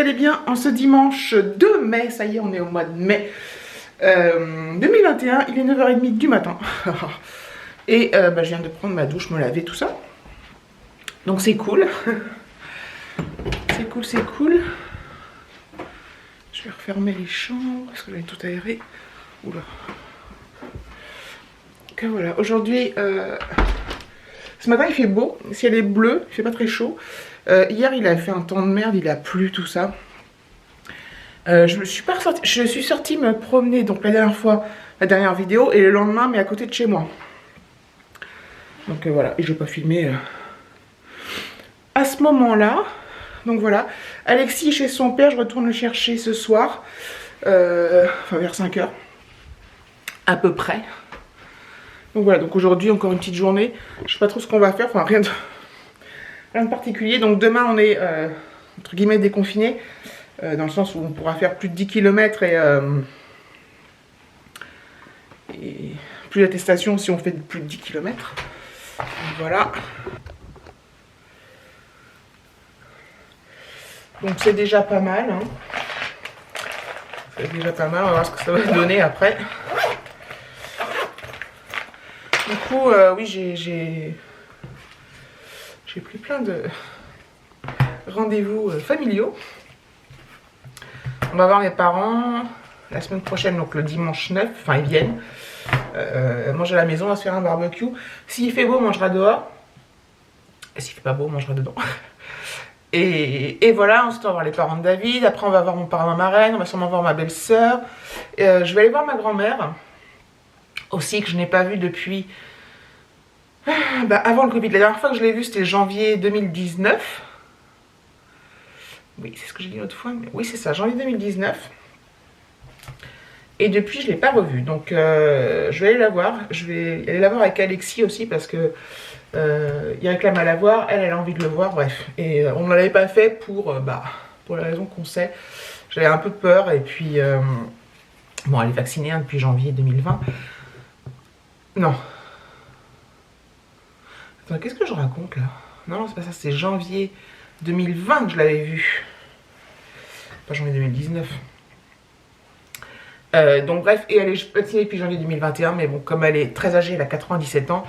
allez bien en ce dimanche 2 mai, ça y est, on est au mois de mai 2021, il est 9h30 du matin. Et je viens de prendre ma douche, me laver, tout ça. Donc c'est cool. C'est cool, c'est cool. Je vais refermer les chambres, parce que j'avais tout aéré. Oula. Donc voilà, aujourd'hui, ce matin il fait beau, le ciel est bleu, il fait pas très chaud. Hier il a fait un temps de merde, il a plu, tout ça. Je suis sortie me promener, donc la dernière fois, la dernière vidéo, et le lendemain, mais à côté de chez moi. Donc voilà, et je vais pas filmer à ce moment-là. Donc voilà, Alexis chez son père, je retourne le chercher ce soir, enfin vers 5h, à peu près. Donc voilà, donc aujourd'hui encore une petite journée, je sais pas trop ce qu'on va faire, enfin rien de particulier. Donc demain on est entre guillemets déconfiné, dans le sens où on pourra faire plus de 10 km et plus d'attestation si on fait plus de 10 km. Donc voilà. Donc c'est déjà pas mal. Hein. C'est déjà pas mal, on va voir ce que ça va donner après. Du coup, oui, j'ai pris plein de rendez-vous familiaux. On va voir mes parents la semaine prochaine, donc le dimanche 9, enfin ils viennent. Manger à la maison, on va se faire un barbecue. S'il fait beau, on mangera dehors. Et s'il fait pas beau, on mangera dedans. Et voilà, ensuite on va voir les parents de David. Après on va voir mon parrain, ma marraine. On va sûrement voir ma belle-sœur. Je vais aller voir ma grand-mère. Aussi, que je n'ai pas vue depuis... avant le Covid. La dernière fois que je l'ai vue, c'était janvier 2019. Oui, c'est ce que j'ai dit l'autre fois. Mais... oui, c'est ça, janvier 2019. Et depuis, je ne l'ai pas revue. Donc, je vais aller la voir. Je vais aller la voir avec Alexis aussi parce que il réclame à la voir. Elle a envie de le voir. Bref. Et on ne l'avait pas fait pour les raisons qu'on sait. J'avais un peu peur. Et puis, bon, elle est vaccinée depuis janvier 2020. Non. Attends, qu'est-ce que je raconte là? Non, c'est pas ça. C'est janvier 2020 que je l'avais vue. Pas janvier 2019. Donc bref, et elle est vaccinée depuis janvier 2021, mais bon, comme elle est très âgée, elle a 97 ans,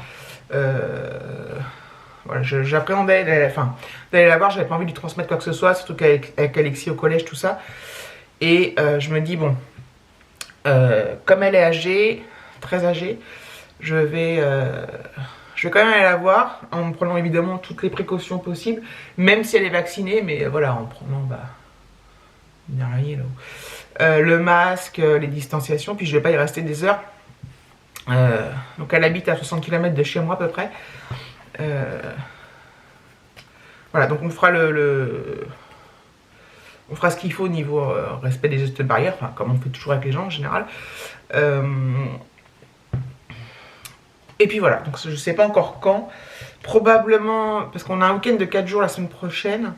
voilà, j'appréhendais d'aller la voir, j'avais pas envie de lui transmettre quoi que ce soit, surtout qu'avec Alexis au collège, tout ça. Et je me dis, bon, comme elle est âgée, très âgée, je vais quand même aller la voir, en prenant évidemment toutes les précautions possibles, même si elle est vaccinée, mais voilà, en prenant, il n'y a rien là-haut. Le masque, les distanciations, puis je vais pas y rester des heures. Donc elle habite à 60 km de chez moi à peu près. Voilà, donc on fera on fera ce qu'il faut au niveau respect des gestes barrières, enfin comme on fait toujours avec les gens en général. Et puis voilà, donc je sais pas encore quand. Probablement, parce qu'on a un week-end de 4 jours la semaine prochaine.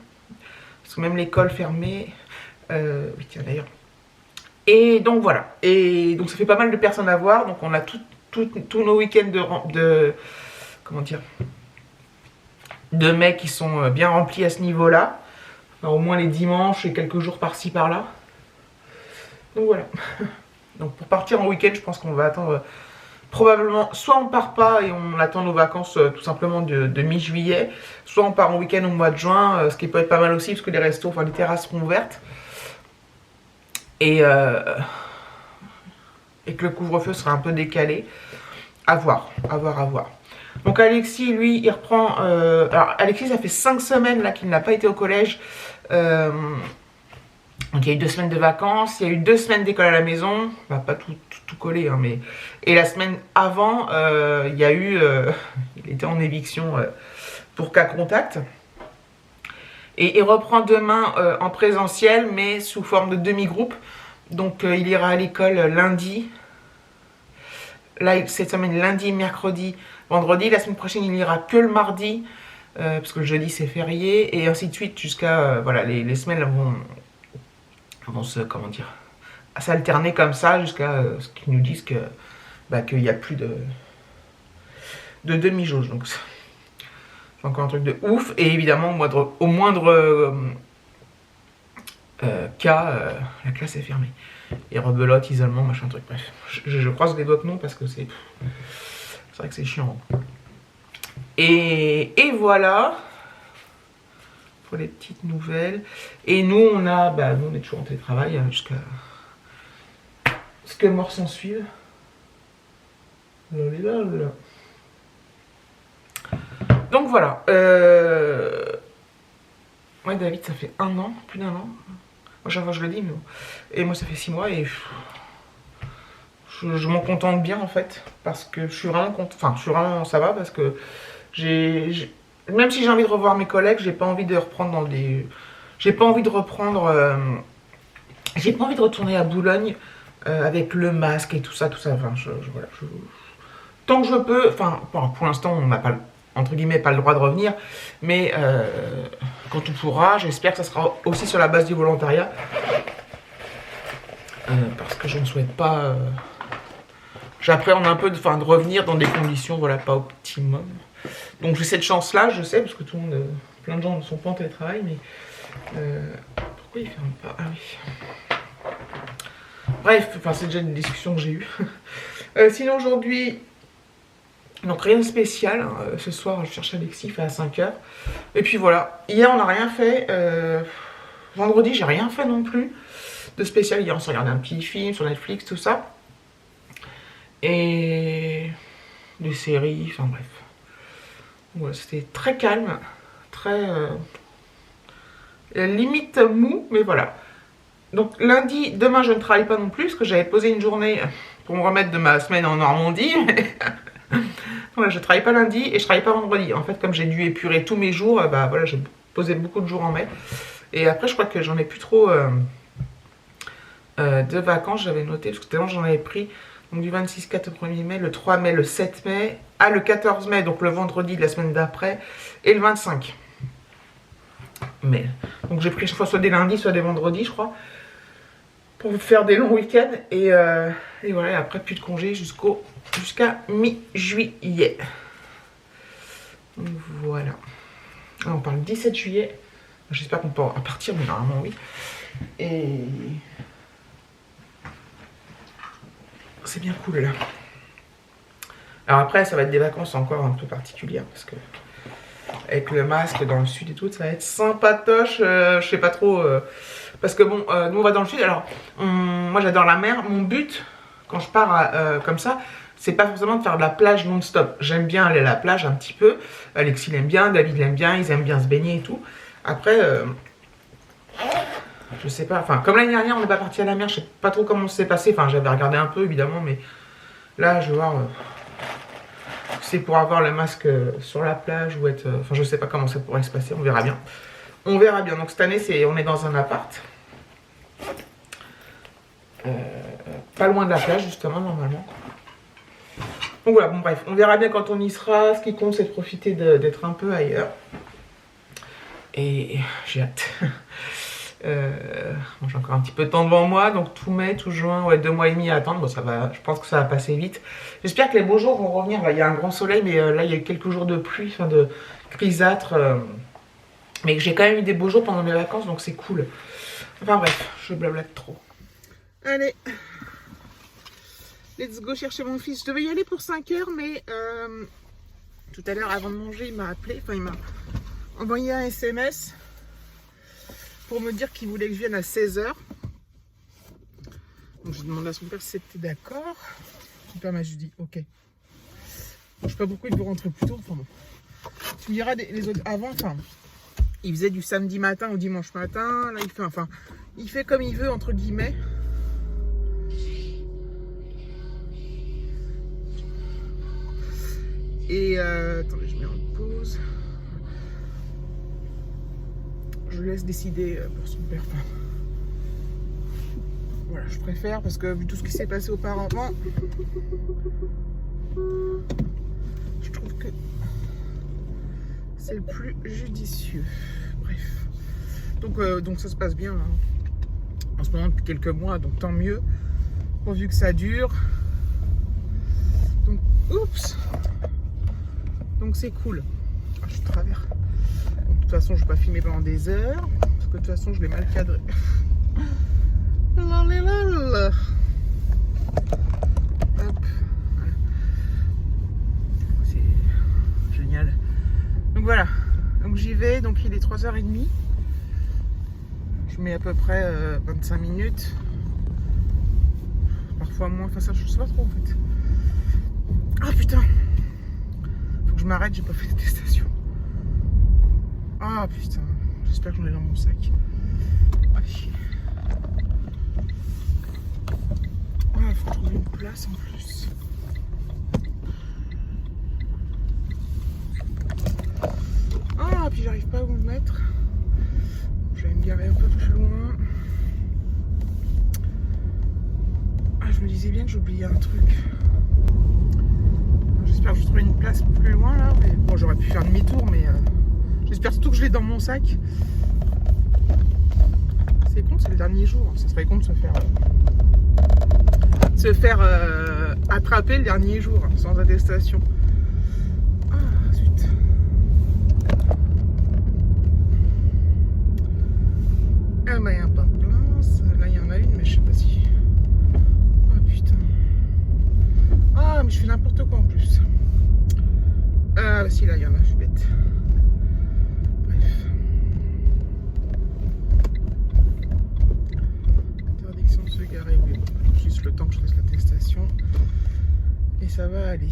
Parce que même l'école fermée. Oui tiens d'ailleurs. Et donc voilà, et donc ça fait pas mal de personnes à voir, donc on a tous nos week-ends comment dire, de mai qui sont bien remplis à ce niveau-là, enfin, au moins les dimanches et quelques jours par-ci par-là. Donc voilà. Donc pour partir en week-end, je pense qu'on va attendre probablement, soit on part pas et on attend nos vacances tout simplement de mi-juillet, soit on part en week-end au mois de juin, ce qui peut être pas mal aussi parce que les restos, enfin les terrasses seront ouvertes. Et que le couvre-feu sera un peu décalé. À voir. Donc Alexis, lui, il reprend... alors Alexis, ça fait 5 semaines là qu'il n'a pas été au collège. Donc il y a eu 2 semaines de vacances, il y a eu 2 semaines d'école à la maison. Pas tout collé, hein, mais... Et la semaine avant, il y a eu... il était en éviction pour cas contact. Et il reprend demain en présentiel, mais sous forme de demi-groupe. Donc il ira à l'école lundi. Là, cette semaine, lundi, mercredi, vendredi. La semaine prochaine, il ira que le mardi, parce que le jeudi, c'est férié. Et ainsi de suite, jusqu'à... voilà, les semaines vont se... comment dire, s'alterner comme ça, jusqu'à ce qu'ils nous disent qu'il n'y a plus de demi-jauge. Donc c'est encore un truc de ouf. Et évidemment, au moindre la classe est fermée. Et rebelote, isolement, machin truc, bref. Je croise les doigts que non parce que c'est vrai que c'est chiant. Et voilà pour les petites nouvelles. Et nous, on est toujours en télétravail jusqu'à ce que mort s'en suive. Donc voilà. Ouais, David, ça fait 1 an, plus d'1 an. Moi, chaque fois je le dis, mais bon. Et moi, ça fait 6 mois et je m'en contente bien en fait. Parce que je suis vraiment ça va parce que même si j'ai envie de revoir mes collègues, j'ai pas envie de reprendre dans des. J'ai pas envie de retourner à Boulogne avec le masque et tout ça. Enfin, voilà, tant que je peux, enfin, pour l'instant, on n'a pas, entre guillemets, pas le droit de revenir, mais quand on pourra, j'espère que ça sera aussi sur la base du volontariat, parce que je ne souhaite pas. J'appréhende un peu de revenir dans des conditions, voilà, pas optimum. Donc j'ai cette chance-là, je sais, parce que tout le monde, plein de gens ne sont pas en télétravail, mais pourquoi ils ferment pas? Ah oui. Bref, c'est déjà une discussion que j'ai eue. Sinon aujourd'hui, donc rien de spécial. Hein. Ce soir, je cherche Alexis, il fait à 5h. Et puis voilà. Hier, on n'a rien fait. Vendredi, j'ai rien fait non plus de spécial. Hier, on s'est regardé un petit film sur Netflix, tout ça. Et des séries, enfin bref. Voilà, c'était très calme, très limite mou, mais voilà. Donc lundi, demain, je ne travaille pas non plus, parce que j'avais posé une journée pour me remettre de ma semaine en Normandie. Voilà, je travaille pas lundi et je travaille pas vendredi. En fait, comme j'ai dû épurer tous mes jours, voilà, j'ai posé beaucoup de jours en mai. Et après, je crois que j'en ai plus trop de vacances, j'avais noté, parce que tellement j'en avais pris. Donc du 26, 4 au 1er mai, le 3 mai, le 7 mai, le 14 mai, donc le vendredi de la semaine d'après, et le 25 mai. Donc j'ai pris chaque fois soit des lundis, soit des vendredis, je crois, pour faire des longs week-ends. Et voilà, et après plus de congés jusqu'à mi-juillet. Donc voilà. On parle 17 juillet. J'espère qu'on peut en partir, mais normalement oui. Et c'est bien cool là. Alors après, ça va être des vacances encore un peu particulières parce que avec le masque dans le sud et tout, ça va être sympatoche. Je sais pas trop. Parce que bon, nous on va dans le sud. Alors, moi j'adore la mer. Mon but, quand je pars comme ça, c'est pas forcément de faire de la plage non-stop. J'aime bien aller à la plage un petit peu. Alexis l'aime bien, David l'aime bien, ils aiment bien se baigner et tout. Après, je sais pas, enfin, comme l'année dernière, on n'est pas parti à la mer, je sais pas trop comment ça s'est passé. Enfin, j'avais regardé un peu, évidemment, mais là, je vais voir. C'est pour avoir le masque sur la plage ou être. Enfin, je sais pas comment ça pourrait se passer, on verra bien. On verra bien. Donc, cette année, on est dans un appart. Pas loin de la plage, justement, normalement. Donc voilà, bon, bref, on verra bien quand on y sera. Ce qui compte, c'est de profiter d'être un peu ailleurs. Et j'ai hâte. Bon, j'ai encore un petit peu de temps devant moi, donc tout mai, tout juin, ouais, 2 mois et demi à attendre. Bon, ça va, je pense que ça va passer vite. J'espère que les beaux jours vont revenir. Là, il y a un grand soleil, mais là, il y a quelques jours de pluie, enfin de grisâtre. Mais j'ai quand même eu des beaux jours pendant mes vacances, donc c'est cool. Enfin bref, je blablate trop. Allez, let's go chercher mon fils. Je devais y aller pour 5h, mais tout à l'heure, avant de manger, il m'a appelé, enfin il m'a envoyé un SMS pour me dire qu'il voulait que je vienne à 16h. Donc j'ai demandé à son père si c'était d'accord. Son père m'a juste dit ok. Je sais pas pourquoi il veut rentrer plus tôt. Enfin bon. Tu me diras les autres avant, enfin, il faisait du samedi matin au dimanche matin. Là il fait comme il veut entre guillemets. Et attendez, je mets en pause. Je laisse décider pour son père. Enfin, voilà, je préfère parce que vu tout ce qui s'est passé auparavant, je trouve que c'est le plus judicieux. Bref. Donc ça se passe bien hein. En ce moment depuis quelques mois, donc tant mieux. Pourvu que ça dure. Donc, oups. Donc c'est cool. Ah, je travers. De toute façon, je ne vais pas filmer pendant des heures. Parce que de toute façon, je l'ai mal cadré. Lalalala. Hop. Voilà. C'est génial. Donc voilà. Donc j'y vais. Donc il est 3h30. Je mets à peu près 25 minutes. Parfois moins. Enfin ça je sais pas trop en fait. Ah putain. Faut que je m'arrête. J'ai pas fait de testation. Ah putain. J'espère que j'en ai dans mon sac. Ah chier. Ah, faut trouver une place en plus. Ah, puis j'arrive pas à où me mettre. Je vais me garer un peu plus loin. Ah, je me disais bien que j'oubliais un truc. J'espère que je trouve une place plus loin là. Mais bon, j'aurais pu faire demi-tour, mais j'espère surtout que je l'ai dans mon sac. C'est con, c'est le dernier jour. Ça serait con de se faire attraper le dernier jour sans attestation. Ah zut. Ah bah il n'y a pas de place. Là il y en a une mais je sais pas si. Ah putain. Ah mais je fais n'importe quoi en plus. Ah bah si là il y en a, je suis bête. Bref. Interdiction de se garer, oui. Juste le temps que je fasse l'attestation. Et ça va aller.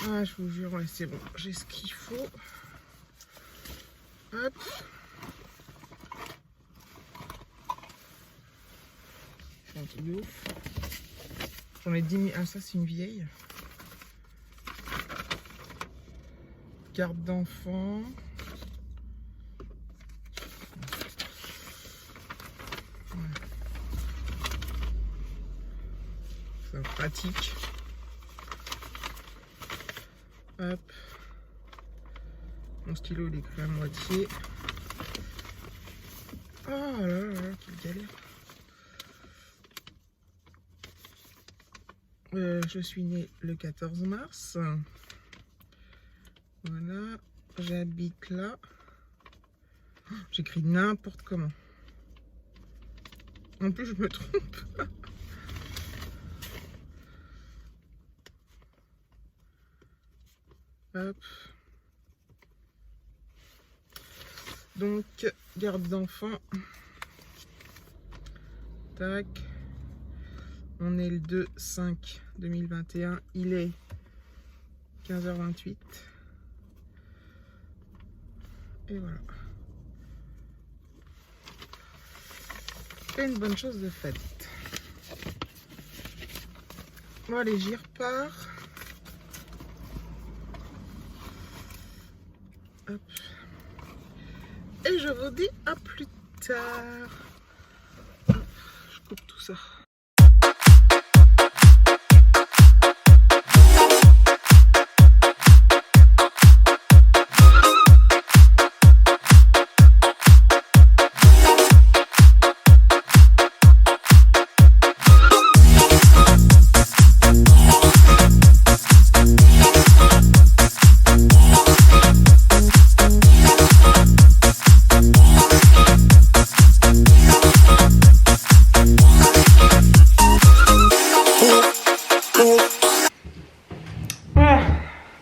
Ah, je vous jure, ouais, c'est bon. J'ai ce qu'il faut. Hop. C'est un truc de ouf. J'en ai 10 000. Ah, ça, c'est une vieille. Garde d'enfant. C'est pratique. Hop. Mon stylo il est écrit à moitié. Oh là là, quelle galère. Je suis née le 14 mars. Voilà. J'habite là. J'écris n'importe comment. En plus je me trompe. Hop. Donc, garde d'enfant. Tac. On est le 2/5/2021. Il est 15h28. Et voilà. C'est une bonne chose de faite. Bon allez, j'y repars. Hop. Et je vous dis à plus tard. Hop, je coupe tout ça.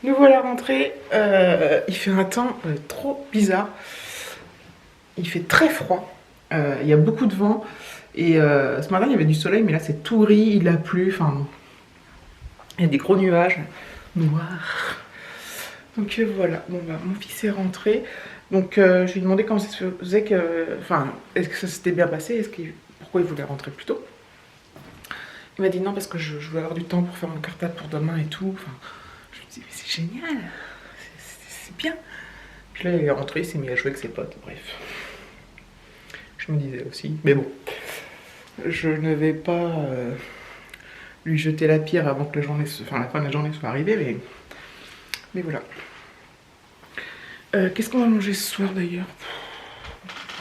Nous voilà rentrés. Il fait un temps trop bizarre. Il fait très froid. Il y a beaucoup de vent. Et ce matin, il y avait du soleil, mais là, c'est tout gris. Il a plu. Enfin, il y a des gros nuages noirs. Donc voilà. Bon, bah, mon fils est rentré. Donc je lui ai demandé comment ça se faisait que. Enfin, est-ce que ça s'était bien passé? Pourquoi il voulait rentrer plus tôt? Il m'a dit non, parce que je voulais avoir du temps pour faire mon cartable pour demain et tout. Enfin, je me disais, mais c'est génial, c'est bien. Puis là, il est rentré, il s'est mis à jouer avec ses potes, bref. Je me disais aussi, mais bon, je ne vais pas lui jeter la pierre avant que la fin de la journée soit arrivée, mais voilà. Qu'est-ce qu'on va manger ce soir d'ailleurs?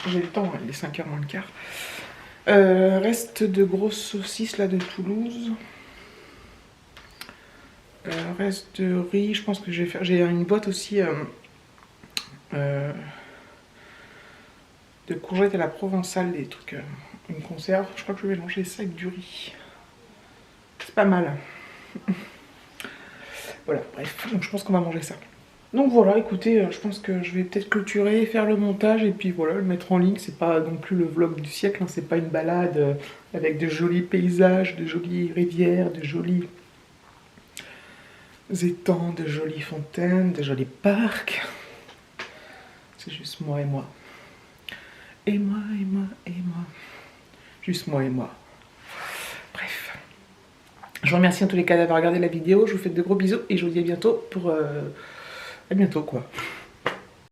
J'ai le temps, il est 5h moins le quart. Reste de grosses saucisses là de Toulouse. Reste de riz, je pense que je vais faire... J'ai une boîte aussi de courgettes à la provençale, des trucs, une conserve. Je crois que je vais mélanger ça avec du riz. C'est pas mal. Voilà, bref, donc je pense qu'on va manger ça. Donc voilà, écoutez, je pense que je vais peut-être clôturer, faire le montage et puis voilà, le mettre en ligne. C'est pas non plus le vlog du siècle, hein, c'est pas une balade avec de jolis paysages, de jolies rivières, de jolis étangs, de jolies fontaines, de jolis parcs. C'est juste moi et moi. Et moi, et moi, et moi. Juste moi et moi. Bref. Je vous remercie en tous les cas d'avoir regardé la vidéo. Je vous fais de gros bisous et je vous dis à bientôt pour... à bientôt quoi.